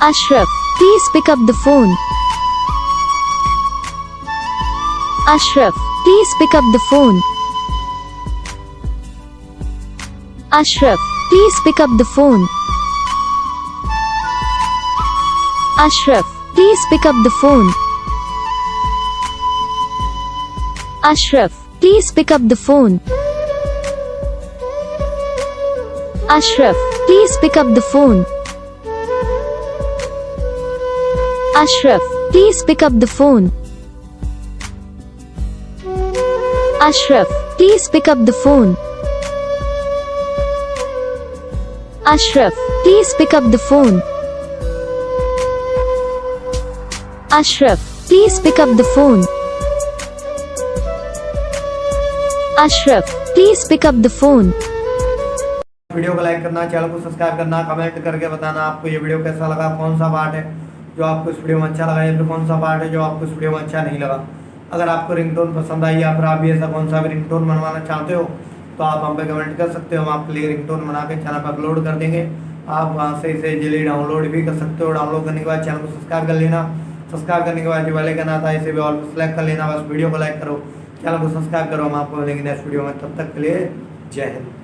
Ashraf, please pick up the phone. Ashraf, please pick up the phone. Ashraf, please pick up the phone. Ashraf, please pick up the phone. Ashraf, please pick up the phone. Ashraf, please pick up the phone. Ashraf, please pick up the phone. Ashraf, please pick up the phone. Ashraf, please pick up the phone. Ashraf, please pick up the phone. Ashraf, please pick up the phone. Video को like करना, channel को subscribe करना, comment करके बताना आपको ये video कैसा लगा, कौन सा पार्ट है जो आपको इस वीडियो में अच्छा लगा या फिर कौन सा पार्ट है जो आपको इस वीडियो में अच्छा नहीं लगा। अगर आपको रिंगटोन पसंद आई या फिर आप भी ऐसा कौन सा भी रिंगटोन बनवाना चाहते हो तो आप हम पे कमेंट कर सकते हो। हम आपके लिए रिंगटोन बना के चैनल पर अपलोड कर देंगे। आप वहाँ से इसे इजीली डाउनलोड भी कर सकते हो। डाउनलोड करने के बाद चैनल को सब्सक्राइब कर लेना। सब्सक्राइब करने के बाद जो वाले कहना था इसे भी ऑल सेलेक्ट कर लेना। बस वीडियो को लाइक करो, चैनल को सब्सक्राइब करो। हम आपको मिलेंगे नेक्स्ट वीडियो में, तब तक के लिए जय हिंद।